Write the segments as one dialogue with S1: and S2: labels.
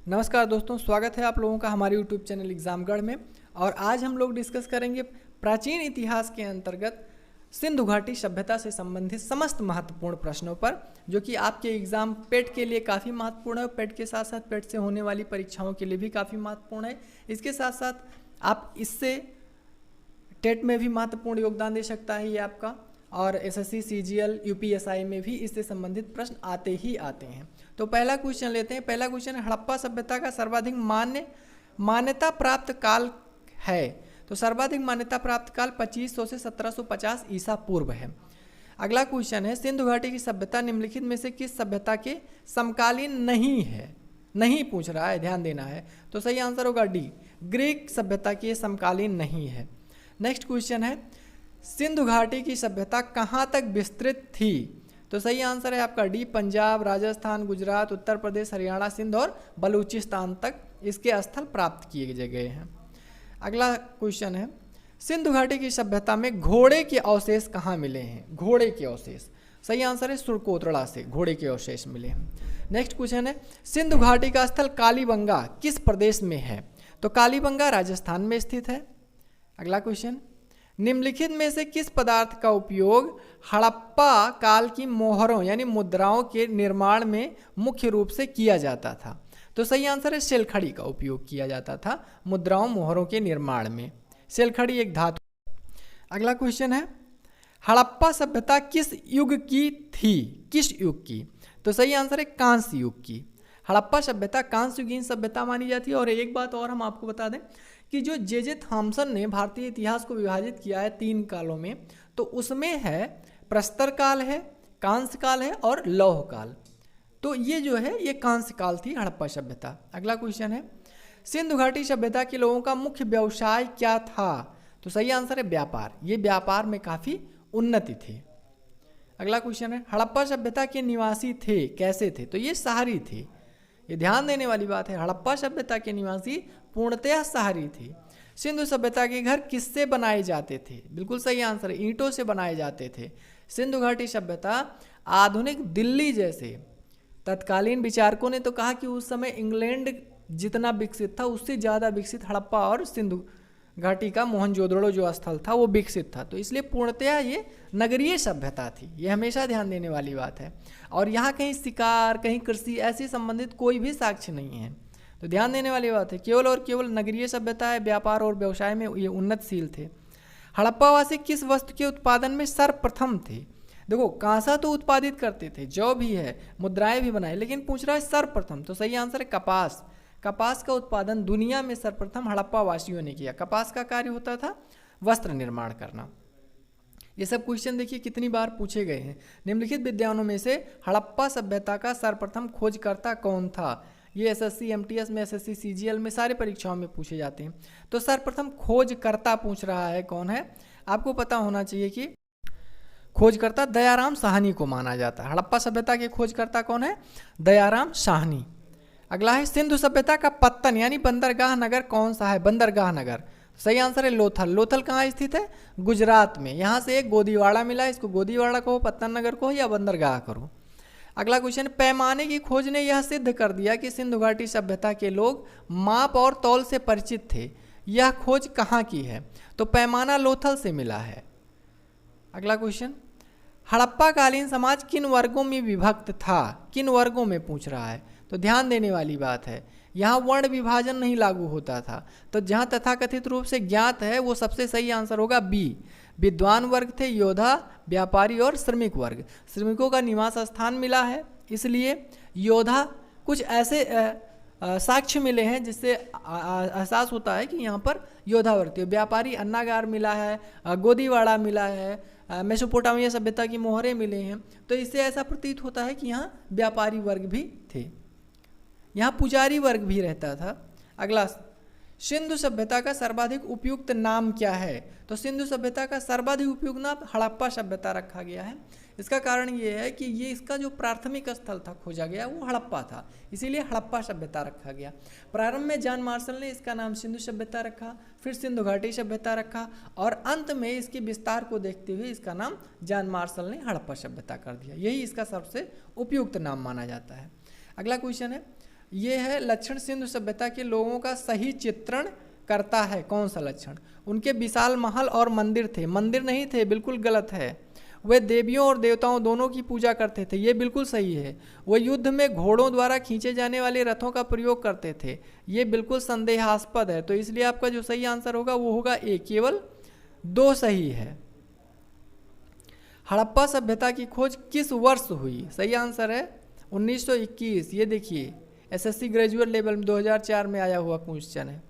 S1: नमस्कार दोस्तों, स्वागत है आप लोगों का हमारे YouTube चैनल एग्जामगढ़ में। और आज हम लोग डिस्कस करेंगे प्राचीन इतिहास के अंतर्गत सिंधु घाटी सभ्यता से संबंधित समस्त महत्वपूर्ण प्रश्नों पर, जो कि आपके एग्जाम पेट के लिए काफ़ी महत्वपूर्ण है। पेट के साथ साथ पेट से होने वाली परीक्षाओं के लिए भी काफ़ी महत्वपूर्ण है। इसके साथ साथ आप इससे टेट में भी महत्वपूर्ण योगदान दे सकता है ये आपका, और एसएससी, सीजीएल, यूपीएसआई में भी इससे संबंधित प्रश्न आते ही आते हैं। तो पहला क्वेश्चन लेते हैं। पहला क्वेश्चन है, हड़प्पा सभ्यता का सर्वाधिक मान्यता प्राप्त काल है। तो सर्वाधिक मान्यता प्राप्त काल 2500 से 1750 ईसा पूर्व है। अगला क्वेश्चन है, सिंधु घाटी की सभ्यता निम्नलिखित में से किस सभ्यता के समकालीन नहीं है? नहीं पूछ रहा है, ध्यान देना है। तो सही आंसर होगा डी, ग्रीक सभ्यता की समकालीन नहीं है। नेक्स्ट क्वेश्चन है, सिंधु घाटी की सभ्यता कहाँ तक विस्तृत थी? तो सही आंसर है आपका डी, पंजाब, राजस्थान, गुजरात, उत्तर प्रदेश, हरियाणा, सिंध और बलूचिस्तान तक इसके स्थल प्राप्त किए गए हैं। अगला क्वेश्चन है, सिंधु घाटी की सभ्यता में घोड़े के अवशेष कहाँ मिले हैं? घोड़े के अवशेष, सही आंसर है सुरकोतड़ा से घोड़े के अवशेष मिले हैं। नेक्स्ट क्वेश्चन है, सिंधु घाटी का स्थल कालीबंगा किस प्रदेश में है? तो कालीबंगा राजस्थान में स्थित है। अगला क्वेश्चन, निम्नलिखित में से किस पदार्थ का उपयोग हड़प्पा काल की मोहरों यानी मुद्राओं के निर्माण में मुख्य रूप से किया जाता था? तो सही आंसर है शेलखड़ी का उपयोग किया जाता था मुद्राओं मोहरों के निर्माण में। शेलखड़ी एक धातु। अगला क्वेश्चन है, हड़प्पा सभ्यता किस युग की थी? किस युग की? तो सही आंसर है कांस्य युग की। हड़प्पा सभ्यता कांस्य युगीन सभ्यता मानी जाती है। और एक बात और हम आपको बता दें कि जो जे थॉमसन ने भारतीय इतिहास को विभाजित किया है 3 कालों में, तो उसमें है प्रस्तर काल है, कांस्य काल है और लौह काल। तो ये जो है ये कांस्य काल थी हड़प्पा सभ्यता। अगला क्वेश्चन है, सिंधु घाटी सभ्यता के लोगों का मुख्य व्यवसाय क्या था? तो सही आंसर है व्यापार। ये व्यापार में काफ़ी उन्नति थी। अगला क्वेश्चन है, हड़प्पा सभ्यता के निवासी थे, कैसे थे? तो ये शहरी थे। ये ध्यान देने वाली बात है, हड़प्पा सभ्यता के निवासी पूर्णतः शहरी थे। सिंधु सभ्यता के घर किससे बनाए जाते थे? बिल्कुल सही आंसर है, ईंटों से बनाए जाते थे। सिंधु घाटी सभ्यता आधुनिक दिल्ली जैसे, तत्कालीन विचारकों ने तो कहा कि उस समय इंग्लैंड जितना विकसित था उससे ज़्यादा विकसित हड़प्पा और सिंधु घाटी का मोहनजोदड़ो जो स्थल था वो विकसित था। तो इसलिए पूर्णतया ये नगरीय सभ्यता थी। ये हमेशा ध्यान देने वाली बात है। और यहाँ कहीं शिकार, कहीं कृषि ऐसे संबंधित कोई भी साक्ष्य नहीं है। तो ध्यान देने वाली बात है, केवल और केवल नगरीय सभ्यता है, व्यापार और व्यवसाय में ये उन्नतशील थे। हड़प्पावासी किस वस्तु के उत्पादन में सर्वप्रथम थे? देखो, कांसा तो उत्पादित करते थे, जौ भी है, मुद्राएं भी बनाए, लेकिन पूछ रहा है सर्वप्रथम। तो सही आंसर है कपास। कपास का उत्पादन दुनिया में सर्वप्रथम हड़प्पा वासियों ने किया। कपास का कार्य होता था वस्त्र निर्माण करना। ये सब क्वेश्चन देखिए कितनी बार पूछे गए हैं। निम्नलिखित विद्वानों में से हड़प्पा सभ्यता का सर्वप्रथम खोजकर्ता कौन था? ये एसएससी, एमटीएस में, एसएससी, सीजीएल में सारे परीक्षाओं में पूछे जाते हैं। तो सर्वप्रथम खोजकर्ता पूछ रहा है कौन है? आपको पता होना चाहिए कि खोजकर्ता दयाराम साहनी को माना जाता है। हड़प्पा सभ्यता के खोजकर्ता कौन है? दयाराम साहनी। अगला है, सिंधु सभ्यता का पत्तन यानी बंदरगाह नगर कौन सा है? बंदरगाह नगर, सही आंसर है लोथल। लोथल कहाँ स्थित है? गुजरात में। यहाँ से एक गोदीवाड़ा मिला, इसको गोदीवाड़ा कहो, पत्तन नगर कहो या बंदरगाह करो। अगला क्वेश्चन, पैमाने की खोज ने यह सिद्ध कर दिया कि सिंधु घाटी सभ्यता के लोग माप और तौल से परिचित थे। यह खोज कहाँ की है? तो पैमाना लोथल से मिला है। अगला क्वेश्चन, हड़प्पा कालीन समाज किन वर्गों में विभक्त था? किन वर्गों में पूछ रहा है? तो ध्यान देने वाली बात है, यहाँ वर्ण विभाजन नहीं लागू होता था। तो जहाँ तथाकथित रूप से ज्ञात है वो सबसे सही आंसर होगा बी। विद्वान वर्ग थे, योद्धा, व्यापारी और श्रमिक वर्ग। श्रमिकों का निवास स्थान मिला है, इसलिए योद्धा कुछ ऐसे साक्ष्य मिले हैं जिससे एहसास होता है कि यहाँ पर योद्धा वर्ग थे। व्यापारी अन्नागार मिला है, गोदीवाड़ा मिला है, मेसोपोटामिया सभ्यता की मोहरें मिले हैं। तो इससे ऐसा प्रतीत होता है कि यहाँ व्यापारी वर्ग भी थे, यहाँ पुजारी वर्ग भी रहता था। अगला, सिंधु सभ्यता का सर्वाधिक उपयुक्त नाम क्या है? तो सिंधु सभ्यता का सर्वाधिक उपयुक्त नाम हड़प्पा सभ्यता रखा गया है। इसका कारण ये है कि ये इसका जो प्राथमिक स्थल था खोजा गया वो हड़प्पा था, इसीलिए हड़प्पा सभ्यता रखा गया। प्रारंभ में जॉन मार्शल ने इसका नाम सिंधु सभ्यता रखा, फिर सिंधु घाटी सभ्यता रखा, और अंत में इसके विस्तार को देखते हुए इसका नाम जॉन मार्शल ने हड़प्पा सभ्यता कर दिया। यही इसका सबसे उपयुक्त नाम माना जाता है। अगला क्वेश्चन है, ये है लक्षण सिंधु सभ्यता के लोगों का सही चित्रण करता है। कौन सा लक्षण? उनके विशाल महल और मंदिर थे। मंदिर नहीं थे, बिल्कुल गलत है। वे देवियों और देवताओं दोनों की पूजा करते थे, ये बिल्कुल सही है। वे युद्ध में घोड़ों द्वारा खींचे जाने वाले रथों का प्रयोग करते थे, ये बिल्कुल संदेहास्पद है। तो इसलिए आपका जो सही आंसर होगा वो होगा ए, केवल 2 सही है। हड़प्पा सभ्यता की खोज किस वर्ष हुई? सही आंसर है 1921। ये देखिए एसएससी ग्रेजुएट लेवल में 2004 में आया हुआ क्वेश्चन है,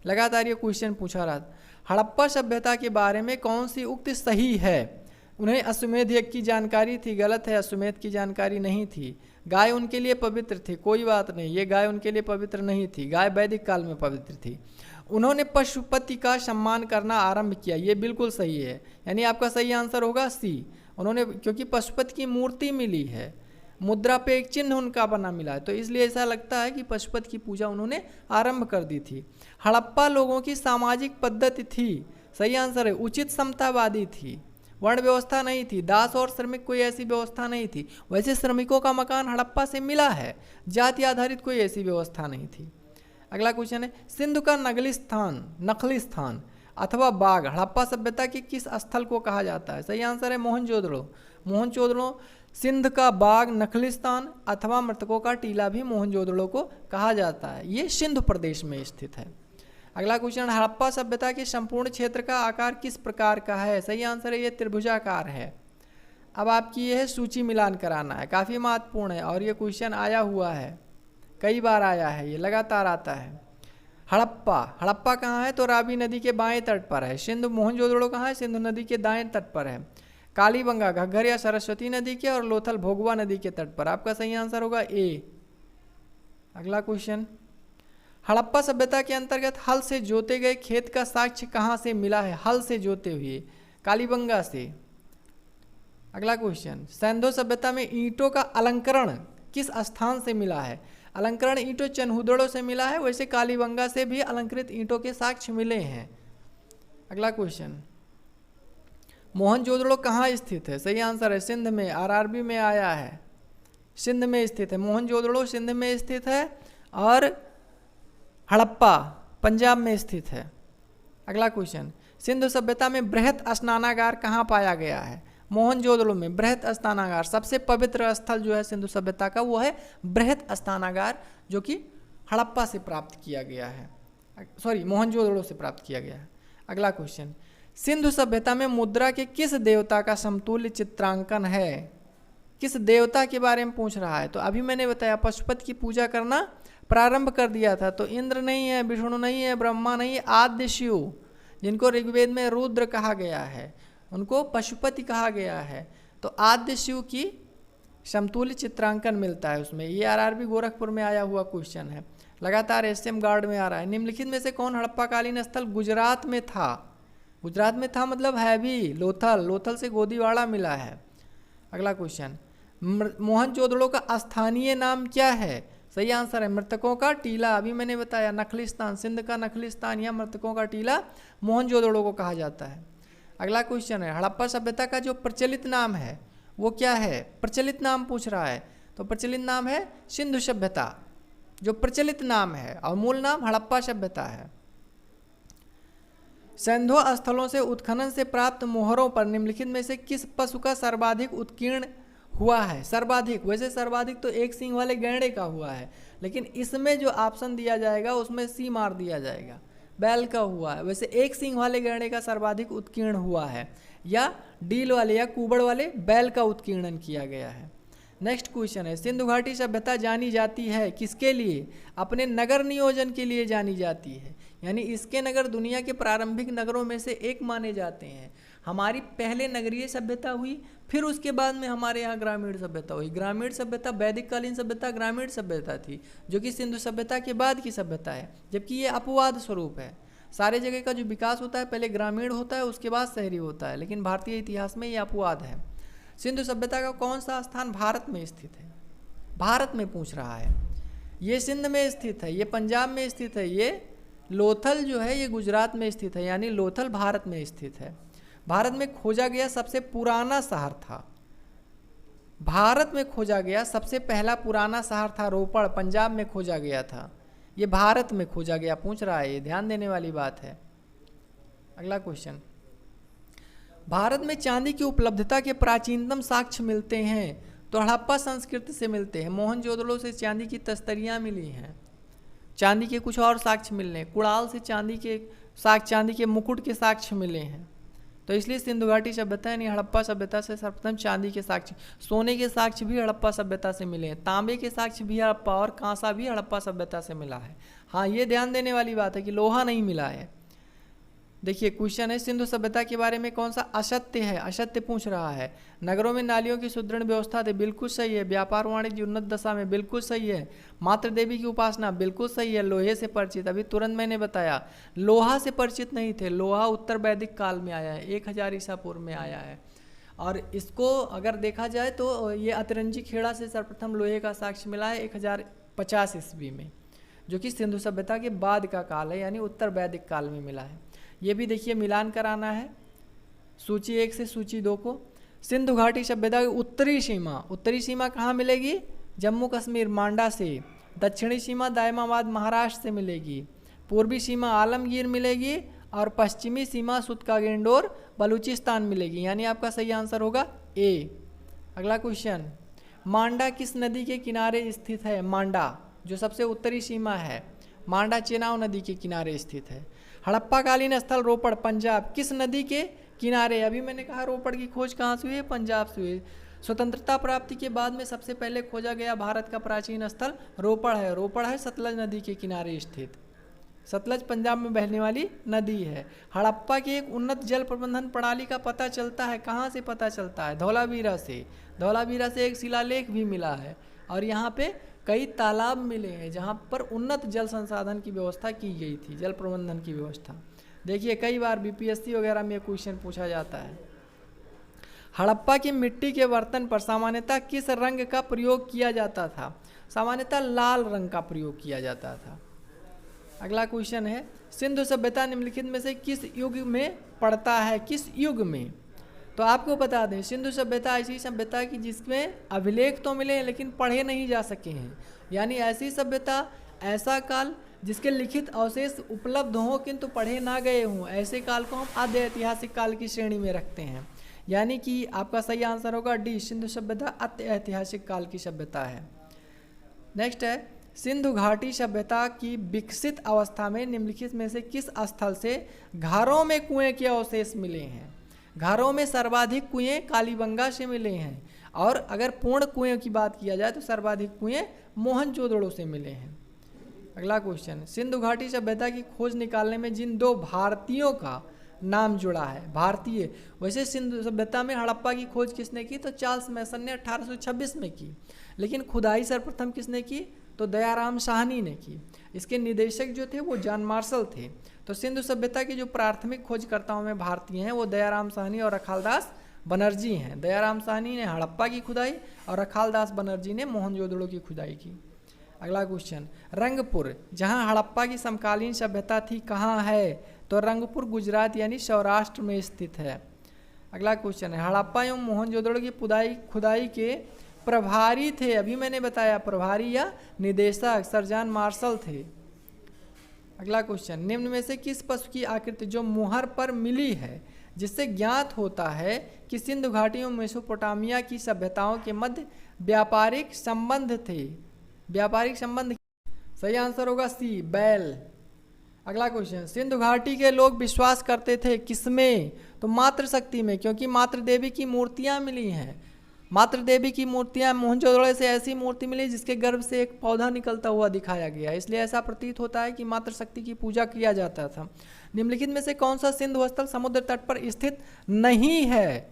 S1: लगातार ये क्वेश्चन पूछा रहा था। हड़प्पा सभ्यता के बारे में कौन सी उक्ति सही है? उन्हें अश्वमेध यज्ञ की जानकारी थी, गलत है, अश्वमेध की जानकारी नहीं थी। गाय उनके लिए पवित्र थी, कोई बात नहीं, ये गाय उनके लिए पवित्र नहीं थी, गाय वैदिक काल में पवित्र थी। उन्होंने पशुपति का सम्मान करना आरंभ किया, ये बिल्कुल सही है, यानी आपका सही आंसर होगा सी। उन्होंने, क्योंकि पशुपति की मूर्ति मिली है, मुद्रा पे एक चिन्ह उनका बना मिला है, तो इसलिए ऐसा लगता है कि पशुपति की पूजा उन्होंने आरंभ कर दी थी। हड़प्पा लोगों की सामाजिक पद्धति थी, सही आंसर है उचित समतावादी थी, वर्ण व्यवस्था नहीं थी, दास और श्रमिक कोई ऐसी व्यवस्था नहीं थी। वैसे श्रमिकों का मकान हड़प्पा से मिला है, जाति आधारित कोई ऐसी व्यवस्था नहीं थी। अगला क्वेश्चन है, सिंधु का नकली स्थान अथवा बाग हड़प्पा सभ्यता के किस स्थल को कहा जाता है? सही आंसर है मोहनजोदड़ो। मोहनजोदड़ो सिंध का बाग, नकली स्थान अथवा मृतकों का टीला भी मोहनजोदड़ो को कहा जाता है, ये सिंधु प्रदेश में स्थित है। अगला क्वेश्चन, हड़प्पा सभ्यता के संपूर्ण क्षेत्र का आकार किस प्रकार का है? सही आंसर है ये त्रिभुजाकार है। अब आपकी ये है सूची मिलान कराना है, काफ़ी महत्वपूर्ण है और ये क्वेश्चन आया हुआ है, कई बार आया है, ये लगातार आता है। हड़प्पा कहाँ है? तो रावी नदी के बाएं तट पर है। सिंधु मोहनजोदड़ो कहाँ है? सिंधु नदी के दाएं तट पर है। कालीबंगा घग्गर या सरस्वती नदी के और लोथल भोगवा नदी के तट पर। आपका सही आंसर होगा ए। अगला क्वेश्चन, हड़प्पा सभ्यता के अंतर्गत हल से जोते गए खेत का साक्ष्य कहाँ से मिला है? हल से जोते हुए, कालीबंगा से। अगला क्वेश्चन, सिंधु सभ्यता में ईंटों का अलंकरण किस स्थान से मिला है? अलंकरण ईंटों चनहुदड़ों से मिला है, वैसे कालीबंगा से भी अलंकृत ईंटों के साक्ष्य मिले हैं। अगला क्वेश्चन, मोहनजोदड़ो कहाँ स्थित है? सही आंसर है सिंध में, आरआरबी में आया है, सिंध में स्थित है। मोहनजोदड़ो सिंध में स्थित है और हड़प्पा पंजाब में स्थित है। अगला क्वेश्चन, सिंधु सभ्यता में बृहत स्नानागार कहाँ पाया गया है? मोहनजोदड़ो में बृहत स्नानागार, सबसे पवित्र स्थल जो है सिंधु सभ्यता का वो है बृहत स्नानागार, जो कि हड़प्पा से प्राप्त किया गया है, मोहनजोदड़ो से प्राप्त किया गया है। अगला क्वेश्चन, सिंधु सभ्यता में मुद्रा के किस देवता का समतुल्य चित्रांकन है? किस देवता के बारे में पूछ रहा है? तो अभी मैंने बताया पशुपति की पूजा करना प्रारंभ कर दिया था, तो इंद्र नहीं है, विष्णु नहीं है, ब्रह्मा नहीं है, आद्य शिव जिनको ऋग्वेद में रुद्र कहा गया है उनको पशुपति कहा गया है। तो आद्य शिव की समतुल्य चित्रांकन मिलता है उसमें। ये आरआरबी गोरखपुर में आया हुआ क्वेश्चन है, लगातार एसएम गार्ड में आ रहा है। निम्नलिखित में से कौन हड़प्पाकालीन स्थल गुजरात में था? गुजरात में था मतलब है भी लोथल से गोदीवाड़ा मिला है। अगला क्वेश्चन, मोहनजोदड़ो का स्थानीय नाम क्या है? सही आंसर है मृतकों का टीला। अभी मैंने बताया नखलिस्तान, सिंध का नखलिस्तान या मृतकों का टीला मोहनजोदड़ो को कहा जाता है। अगला क्वेश्चन है, हड़प्पा सभ्यता का जो प्रचलित नाम है वो क्या है? प्रचलित नाम पूछ रहा है, तो प्रचलित नाम है सिंधु सभ्यता, जो प्रचलित नाम है, और मूल नाम हड़प्पा सभ्यता है। सिंधु स्थलों से उत्खनन से प्राप्त मोहरों पर निम्नलिखित में से किस पशु का सर्वाधिक उत्कीर्ण हुआ है? सर्वाधिक, वैसे सर्वाधिक तो एक सींग वाले गैंडे का हुआ है, लेकिन इसमें जो ऑप्शन दिया जाएगा उसमें सी मार दिया जाएगा, बैल का हुआ है। वैसे एक सींग वाले गैंडे का सर्वाधिक उत्कीर्ण हुआ है, या डील वाले या कुबड़ वाले बैल का उत्कीर्णन किया गया है। नेक्स्ट क्वेश्चन है, सिंधु घाटी सभ्यता जानी जाती है किसके लिए? अपने नगर नियोजन के लिए जानी जाती है, यानी इसके नगर दुनिया के प्रारंभिक नगरों में से एक माने जाते हैं। हमारी पहले नगरीय सभ्यता हुई, फिर उसके बाद में हमारे यहाँ ग्रामीण सभ्यता हुई। ग्रामीण सभ्यता वैदिक कालीन सभ्यता ग्रामीण सभ्यता थी, जो कि सिंधु सभ्यता के बाद की सभ्यता है, जबकि ये अपवाद स्वरूप है। सारे जगह का जो विकास होता है पहले ग्रामीण होता है, उसके बाद शहरी होता है, लेकिन भारतीय इतिहास में ये अपवाद है। सिंधु सभ्यता का कौन सा स्थान भारत में स्थित है? भारत में पूछ रहा है। ये सिंध में स्थित है, ये पंजाब में स्थित है, ये लोथल जो है ये गुजरात में स्थित है, यानी लोथल भारत में स्थित है। भारत में खोजा गया सबसे पुराना शहर था, भारत में खोजा गया सबसे पहला पुराना शहर था रोपड़, पंजाब में खोजा गया था। ये भारत में खोजा गया पूछ रहा है, ये ध्यान देने वाली बात है। अगला क्वेश्चन, भारत में चांदी की उपलब्धता के प्राचीनतम साक्ष्य मिलते हैं तो हड़प्पा संस्कृति से मिलते हैं। मोहनजोदड़ो से चांदी की तस्तरियाँ मिली हैं। चांदी के कुछ और साक्ष्य मिले, कुड़ाल से चांदी के मुकुट के साक्ष्य मिले हैं। तो इसलिए सिंधु घाटी सभ्यता यानी हड़प्पा सभ्यता से सर्वप्रथम चांदी के साक्ष्य, सोने के साक्ष्य भी हड़प्पा सभ्यता से मिले हैं, तांबे के साक्ष्य भी हड़प्पा और कांसा भी हड़प्पा सभ्यता से मिला है। हाँ, ये ध्यान देने वाली बात है कि लोहा नहीं मिला है। देखिए क्वेश्चन है, सिंधु सभ्यता के बारे में कौन सा असत्य है? असत्य पूछ रहा है। नगरों में नालियों की सुदृढ़ व्यवस्था थी, बिल्कुल सही है। व्यापार वाणिज्य उन्नत दशा में, बिल्कुल सही है। मातृ देवी की उपासना, बिल्कुल सही है। लोहे से परिचित, अभी तुरंत मैंने बताया। लोहा से परिचित नहीं थे, लोहा उत्तर वैदिक काल में आया है, 1000 ईसा पूर्व में आया है। और इसको अगर देखा जाए तो ये अतरंजी खेड़ा से सर्वप्रथम लोहे का साक्ष्य मिला है 1050 ईस्वी में, जो कि सिंधु सभ्यता के बाद का काल है, यानी उत्तर वैदिक काल में मिला है। ये भी देखिए मिलान कराना है सूची 1 से सूची 2 को। सिंधु घाटी सभ्यता की उत्तरी सीमा कहाँ मिलेगी? जम्मू कश्मीर मांडा से। दक्षिणी सीमा दायमाबाद महाराष्ट्र से मिलेगी। पूर्वी सीमा आलमगीर मिलेगी और पश्चिमी सीमा सुतकागेंडोर बलूचिस्तान मिलेगी, यानी आपका सही आंसर होगा ए। अगला क्वेश्चन, मांडा किस नदी के किनारे स्थित है? मांडा जो सबसे उत्तरी सीमा है, मांडा चेनाब नदी के किनारे स्थित है। हड़प्पाकालीन स्थल रोपड़ पंजाब किस नदी के किनारे? अभी मैंने कहा रोपड़ की खोज कहाँ से हुई है? पंजाब से हुई। स्वतंत्रता प्राप्ति के बाद में सबसे पहले खोजा गया भारत का प्राचीन स्थल रोपड़ है। रोपड़ है सतलज नदी के किनारे स्थित। सतलज पंजाब में बहने वाली नदी है। हड़प्पा की एक उन्नत जल प्रबंधन प्रणाली का पता चलता है, कहाँ से पता चलता है? धौलावीरा से। धौलावीरा से एक शिलालेख भी मिला है और यहाँ पे कई तालाब मिले हैं जहाँ पर उन्नत जल संसाधन की व्यवस्था की गई थी, जल प्रबंधन की व्यवस्था। देखिए कई बार बीपीएससी वगैरह में क्वेश्चन पूछा जाता है। हड़प्पा की मिट्टी के बर्तन पर सामान्यतः किस रंग का प्रयोग किया जाता था? सामान्यतः लाल रंग का प्रयोग किया जाता था। अगला क्वेश्चन है, सिंधु सभ्यता निम्नलिखित में से किस युग में पड़ता है? किस युग में? तो आपको बता दें, सिंधु सभ्यता ऐसी सभ्यता की जिसमें अभिलेख तो मिले हैं लेकिन पढ़े नहीं जा सके हैं, यानी ऐसी सभ्यता, ऐसा काल जिसके लिखित अवशेष उपलब्ध हों किंतु पढ़े ना गए हों, ऐसे काल को हम आद्य ऐतिहासिक काल की श्रेणी में रखते हैं। यानी कि आपका सही आंसर होगा डी, सिंधु सभ्यता अति ऐतिहासिक काल की सभ्यता है। नेक्स्ट है, सिंधु घाटी सभ्यता की विकसित अवस्था में निम्नलिखित में से किस स्थल से घरों में कुएं के अवशेष मिले हैं? घरों में सर्वाधिक कुएं कालीबंगा से मिले हैं और अगर पूर्ण कुएं की बात किया जाए तो सर्वाधिक कुएं मोहनजोदड़ो से मिले हैं। अगला क्वेश्चन, सिंधु घाटी सभ्यता की खोज निकालने में जिन 2 भारतीयों का नाम जुड़ा है, भारतीय। वैसे सिंधु सभ्यता में हड़प्पा की खोज किसने की? तो चार्ल्स मैसन ने 1826 में की, लेकिन खुदाई सर्वप्रथम किसने की? तो दयाराम साहनी ने की। इसके निदेशक जो थे वो जॉन मार्शल थे। तो सिंधु सभ्यता की जो प्राथमिक खोजकर्ताओं में भारतीय हैं वो दयाराम साहनी और रखालदास बनर्जी हैं। दयाराम साहनी ने हड़प्पा की खुदाई और रखालदास बनर्जी ने मोहनजोदड़ो की खुदाई की। अगला क्वेश्चन, रंगपुर जहां हड़प्पा की समकालीन सभ्यता थी कहाँ है? तो रंगपुर गुजरात यानी सौराष्ट्र में स्थित है। अगला क्वेश्चन है, हड़प्पा एवं मोहनजोदड़ो की खुदाई के प्रभारी थे, अभी मैंने बताया प्रभारी या निदेशक सर जॉन मार्शल थे। अगला क्वेश्चन, निम्न में से किस पशु की आकृति जो मुहर पर मिली है जिससे ज्ञात होता है कि सिंधु घाटी एवं मेसोपोटामिया की सभ्यताओं के मध्य व्यापारिक संबंध थे? व्यापारिक संबंध सही आंसर होगा सी, बैल। अगला क्वेश्चन, सिंधु घाटी के लोग विश्वास करते थे किसमें? तो मातृशक्ति में, क्योंकि मातृ देवी की मूर्तियां मिली हैं। मातृ देवी की मूर्तियां, मोहनजोदड़ो से ऐसी मूर्ति मिली जिसके गर्भ से एक पौधा निकलता हुआ दिखाया गया, इसलिए ऐसा प्रतीत होता है कि मातृशक्ति की पूजा किया जाता था। निम्नलिखित में से कौन सा सिंधु स्थल समुद्र तट पर स्थित नहीं है?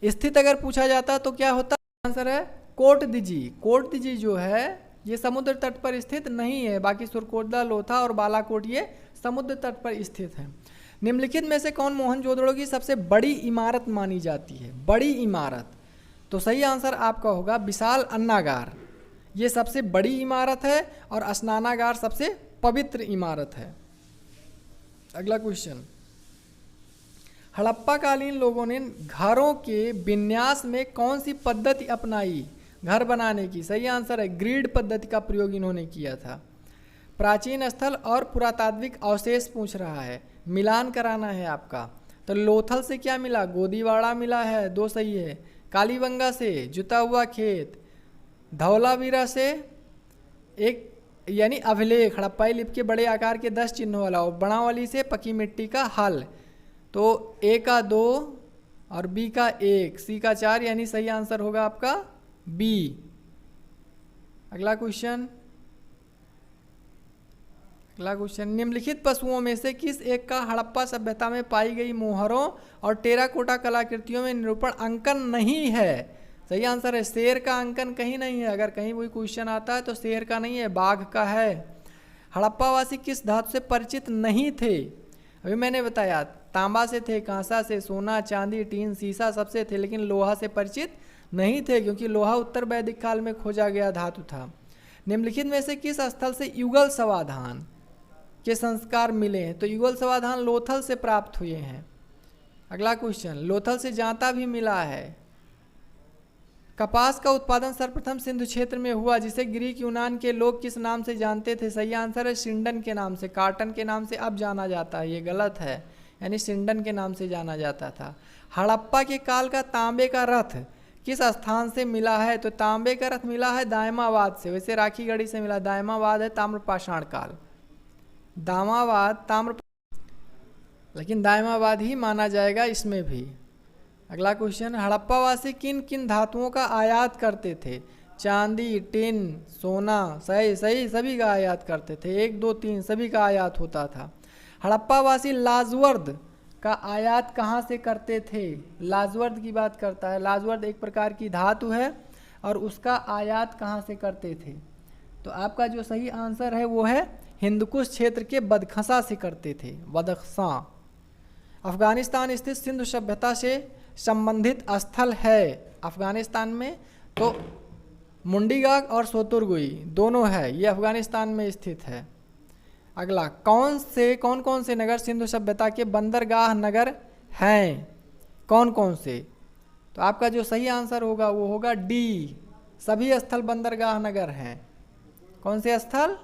S1: स्थित अगर पूछा जाता तो क्या होता? आंसर है कोटदिजी। कोटदिजी जो है ये समुद्र तट पर स्थित नहीं है, बाकी सुरकोटला, लोथा और बालाकोट ये समुद्र तट पर स्थित है। निम्नलिखित में से कौन मोहनजोदड़ो की सबसे बड़ी इमारत मानी जाती है? बड़ी इमारत, तो सही आंसर आपका होगा विशाल अन्नागार। ये सबसे बड़ी इमारत है और स्नानागार सबसे पवित्र इमारत है। अगला क्वेश्चन, हड़प्पा कालीन लोगों ने घरों के विन्यास में कौन सी पद्धति अपनाई घर बनाने की? सही आंसर है ग्रिड पद्धति का प्रयोग इन्होंने किया था। प्राचीन स्थल और पुरातात्विक अवशेष पूछ रहा है, मिलान कराना है आपका। तो लोथल से क्या मिला? गोदीवाड़ा मिला है, 2 सही है। कालीबंगा से जुता हुआ खेत, धौलावीरा से एक यानी अभिलेख हड़प्पाई लिपि के बड़े आकार के 10 चिन्हों वाला, और बनावाली से पकी मिट्टी का हल। तो ए का 2 और बी का 1, सी का 4, यानी सही आंसर होगा आपका बी। अगला क्वेश्चन निम्नलिखित पशुओं में से किस एक का हड़प्पा सभ्यता में पाई गई मोहरों और टेराकोटा कलाकृतियों में निरूपण अंकन नहीं है? सही आंसर है शेर का अंकन कहीं नहीं है। अगर कहीं कोई क्वेश्चन आता है तो शेर का नहीं है, बाघ का है। हड़प्पावासी किस धातु से परिचित नहीं थे? अभी मैंने बताया तांबा से थे, कांसा से, सोना, चांदी, टीन, सीसा सबसे थे, लेकिन लोहा से परिचित नहीं थे क्योंकि लोहा उत्तर वैदिक काल में खोजा गया धातु था। निम्नलिखित में से किस स्थल से युगल समाधान के संस्कार मिले हैं? तो युगल समाधान लोथल से प्राप्त हुए हैं। अगला क्वेश्चन, लोथल से जांता भी मिला है। कपास का उत्पादन सर्वप्रथम सिंधु क्षेत्र में हुआ, जिसे ग्रीक यूनान के लोग किस नाम से जानते थे? सही आंसर है सिंडन के नाम से। कार्टन के नाम से अब जाना जाता है, ये गलत है, यानी सिंडन के नाम से जाना जाता था। हड़प्पा के काल का तांबे का रथ किस स्थान से मिला है? तो तांबे का रथ मिला है दायमावाद से। वैसे राखीगढ़ी से मिला, दायमावाद है ताम्रपाषाण काल, दामावाद ताम्र, लेकिन दायमावाद ही माना जाएगा इसमें भी। अगला क्वेश्चन, हड़प्पावासी किन किन धातुओं का आयात करते थे? चांदी, टिन, सोना, सही सभी का आयात करते थे। 1, 2, 3 सभी का आयात होता था। हड़प्पावासी लाजवर्द का आयात कहाँ से करते थे? लाजवर्द की बात करता है। लाजवर्द एक प्रकार की धातु है और उसका आयात कहाँ से करते थे? तो आपका जो सही आंसर है वो है हिंदकुश क्षेत्र के बदखसा से करते थे, बदखसा। अफगानिस्तान स्थित सिंधु सभ्यता से संबंधित स्थल है अफगानिस्तान में, तो मुंडीगाग और सोतुरगुई दोनों है, ये अफगानिस्तान में स्थित है। अगला, कौन कौन से नगर सिंधु सभ्यता के बंदरगाह नगर हैं? कौन कौन से? तो आपका जो सही आंसर होगा वो होगा डी, सभी स्थल बंदरगाह नगर हैं। कौन से स्थल?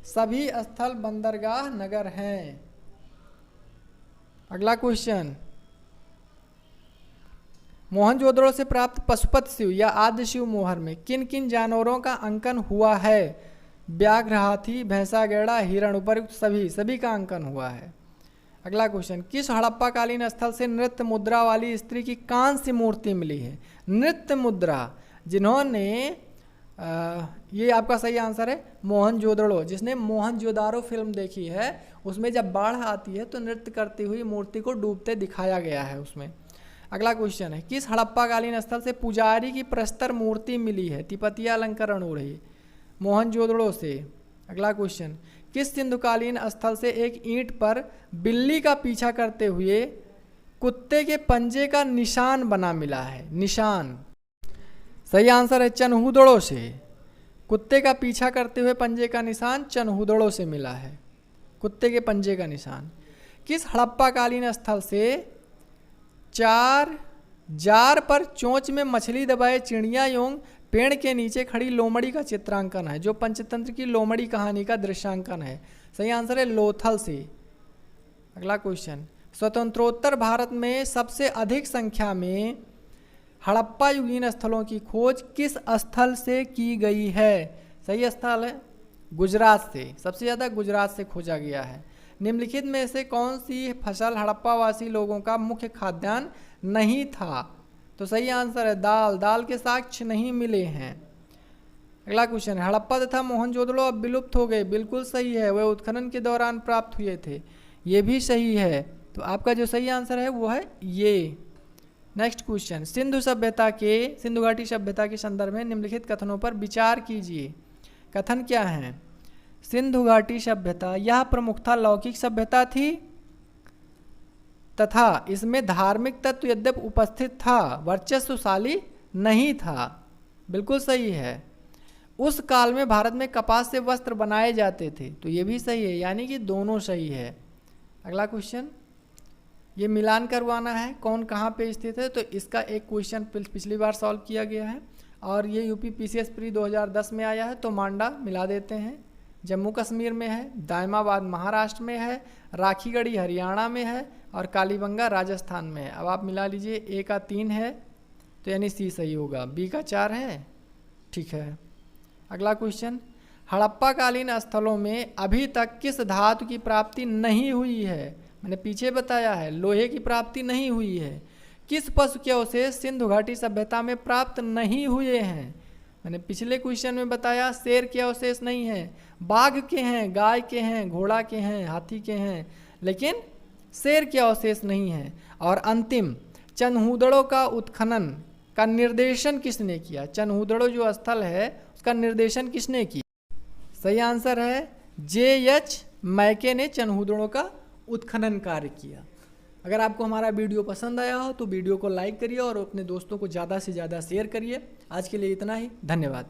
S1: सभी स्थल बंदरगाह नगर हैं। अगला क्वेश्चन, मोहनजोदड़ो से प्राप्त पशुपत शिव या आद्य शिव मोहर में किन किन जानवरों का अंकन हुआ है? व्याघ्र, हाथी, भैंसा, गैड़ा, हिरण, उपयुक्त सभी का अंकन हुआ है। अगला क्वेश्चन, किस हड़प्पा कालीन स्थल से नृत्य मुद्रा वाली स्त्री की कांस्य मूर्ति मिली है? नृत्य मुद्रा जिन्होंने ये आपका सही आंसर है मोहनजोदड़ो। जिसने मोहनजोदारो फिल्म देखी है उसमें जब बाढ़ आती है तो नृत्य करती हुई मूर्ति को डूबते दिखाया गया है उसमें। अगला क्वेश्चन है, किस हड़प्पा कालीन स्थल से पुजारी की प्रस्तर मूर्ति मिली है? तिपतिया अलंकरण ओढ़ी, मोहनजोदड़ो से। अगला क्वेश्चन, किस सिंधुकालीन स्थल से एक ईंट पर बिल्ली का पीछा करते हुए कुत्ते के पंजे का निशान बना मिला है? निशान, सही आंसर है चनहुदड़ो से। कुत्ते का पीछा करते हुए पंजे का निशान चनहुदड़ो से मिला है, कुत्ते के पंजे का निशान। किस हड़प्पा कालीन स्थल से 4 जार पर चोंच में मछली दबाए चिड़िया एवं पेड़ के नीचे खड़ी लोमड़ी का चित्रांकन है? जो पंचतंत्र की लोमड़ी कहानी का दृश्यांकन है। सही आंसर है लोथल से। अगला क्वेश्चन, स्वतंत्रोत्तर भारत में सबसे अधिक संख्या में हड़प्पा युगीन स्थलों की खोज किस स्थल से की गई है? सही स्थल है गुजरात से, सबसे ज़्यादा गुजरात से खोजा गया है। निम्नलिखित में से कौन सी फसल हड़प्पावासी लोगों का मुख्य खाद्यान्न नहीं था? तो सही आंसर है दाल के साक्ष्य नहीं मिले हैं। अगला क्वेश्चन है, हड़प्पा तथा मोहनजोदड़ो अब विलुप्त हो गए। बिल्कुल सही है, वह उत्खनन के दौरान प्राप्त हुए थे, ये भी सही है। तो आपका जो सही आंसर है वो है ये। नेक्स्ट क्वेश्चन, सिंधु घाटी सभ्यता के संदर्भ में निम्नलिखित कथनों पर विचार कीजिए। कथन क्या है? सिंधु घाटी सभ्यता यह प्रमुखतः लौकिक सभ्यता थी तथा इसमें धार्मिक तत्व यद्यपि उपस्थित था, वर्चस्वशाली नहीं था। बिल्कुल सही है। उस काल में भारत में कपास से वस्त्र बनाए जाते थे, तो ये भी सही है, यानी कि दोनों सही है। अगला क्वेश्चन, ये मिलान करवाना है कौन कहाँ पे स्थित है, तो इसका एक क्वेश्चन पिछली बार सॉल्व किया गया है और ये यूपी पीसीएस प्री 2010 में आया है। तो मांडा मिला देते हैं, जम्मू कश्मीर में है, दायमाबाद महाराष्ट्र में है, राखीगढ़ी हरियाणा में है और कालीबंगा राजस्थान में है। अब आप मिला लीजिए, ए का 3 है तो यानी सी सही होगा, बी का 4 है, ठीक है। अगला क्वेश्चन, हड़प्पाकालीन स्थलों में अभी तक किस धातु की प्राप्ति नहीं हुई है? मैंने पीछे बताया है लोहे की प्राप्ति नहीं हुई है। किस पशु के अवशेष सिंधु घाटी सभ्यता में प्राप्त नहीं हुए हैं? मैंने पिछले क्वेश्चन में बताया शेर के अवशेष नहीं है, बाघ के हैं, गाय के हैं, घोड़ा के हैं, हाथी के हैं, लेकिन शेर के अवशेष नहीं है। और अंतिम, चनहूदड़ों का उत्खनन का निर्देशन किसने किया? चनहूदड़ों जो स्थल है उसका निर्देशन किसने किया? सही आंसर है जे.एच. मैके ने चनहूदड़ों का उत्खनन कार्य किया। अगर आपको हमारा वीडियो पसंद आया हो तो वीडियो को लाइक करिए और अपने दोस्तों को ज़्यादा से ज़्यादा शेयर करिए। आज के लिए इतना ही, धन्यवाद।